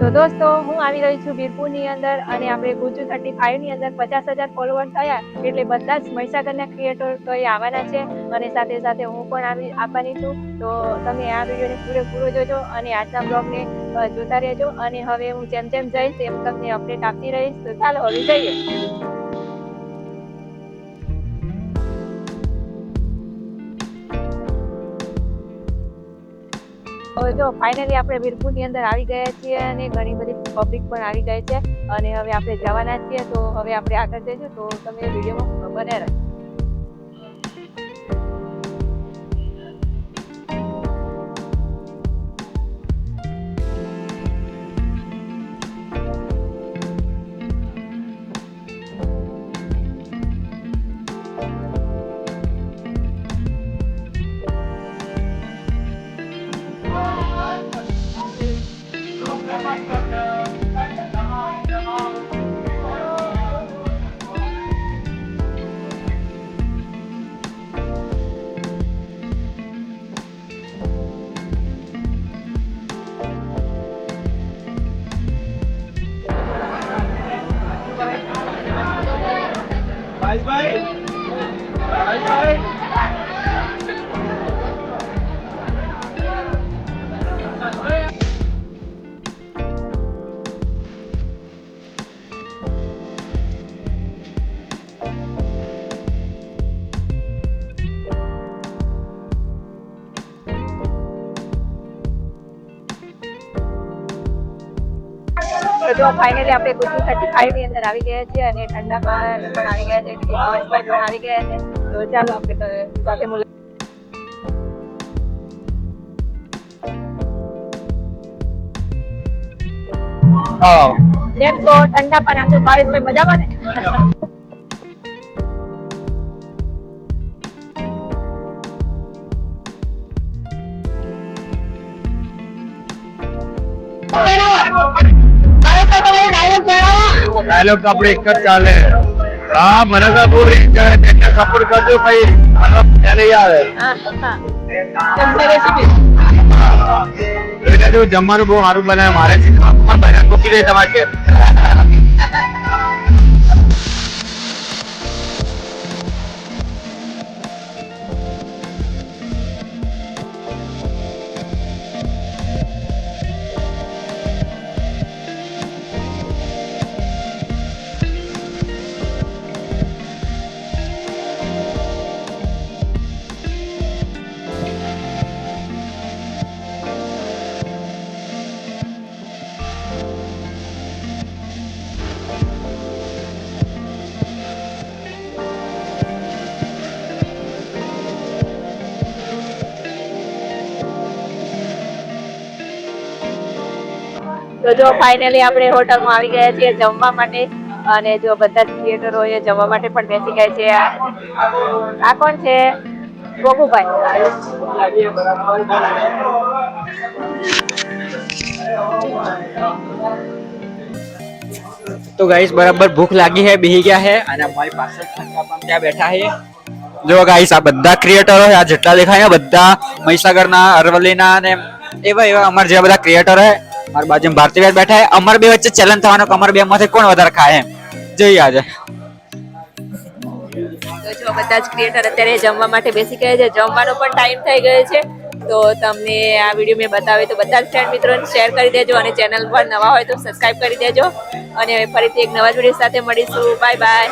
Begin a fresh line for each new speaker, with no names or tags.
તો દોસ્તો હું આવી રહી છું વીરપુરની અંદર અને આપણે ગુજુ 35 ની અંદર 50,000 ફોલોવર થયા એટલે બધા જ મહીસાગરના ક્રિએટર તો એ આવવાના છે અને સાથે સાથે હું પણ આવવાની છું. તો તમે આ વિડીયોને પૂરેપૂરો જોજો અને આજના બ્લોગને જોતા રહેજો અને હવે હું જેમ જેમ જઈશ એમ તમને અપડેટ આપતી રહીશ. તો ચાલો હવે જઈએ. જો ફાઇનલી આપણે વીરપુરની અંદર આવી ગયા છીએ અને ઘણી બધી પબ્લિક પણ આવી ગઈ છે અને હવે આપણે જવાના છીએ. તો હવે આપણે આગળ જઈશું તો તમે વિડીયોમાં બને રહે. જો ફાઇનલી આપણે ગુજુ 35 ની અંદર આવી ગયા છીએ અને ઠંડા પાણી પણ આવી ગયા છે, પણ આવી ગયા છે. તો ચાલો આપણે સાથે મુલાકાત. જેમ તો ઠંડા પાણી આમ તો ભાવેશભાઈ મજામાં ને?
डायलॉग तो अपने एक चाले हाँ મને તો બહુ રીત કરે તેને સપોર્ટ કરજો ભાઈ મને યાદ એટલે જો જમવાનું બહુ સારું બનાવે મારે બનાવ મૂકી દે તમારે
તો જો ફાઇનલી આપણે હોટલમાં આવી ગયા છીએ જમવા માટે અને જો બધા જ થિયેટરો એ જમવા માટે પણ બેસી ગયા છે. આ કોણ છે? ગોગુભાઈ.
तो गाइस बराबर भूख लागी है, बेही गया है અને અમારી પાસે ત્યાં બેઠા છે. જો ગાइस આ બધા ક્રિએટરો આ જેટલા દેખાય ને બધા મહીસાગરના, અરવલ્લીના અને એવા અમાર જે બધા ક્રિએટર હે મારી બાજુમાં ભારતીભાઈ બેઠા છે. અમાર બે વચ્ચે ચેલેન્જ થવાનો કે અમાર બે માંથી કોણ વધારે ખાય એમ જોઈએ આજે.
તો જો બધા જ ક્રિએટર અત્યારે જમવા માટે બેસી ગયા છે. જમવાનો પણ ટાઈમ થઈ ગયો છે. તો તમને આ વિડીયો મેં બતાવ્યો તો બધા જ ફ્રેન્ડ મિત્રોને શેર કરી દેજો અને ચેનલ પર નવા હોય તો સબસ્ક્રાઇબ કરી દેજો અને ફરીથી એક નવા વિડીયો સાથે મળીશું. Bye bye.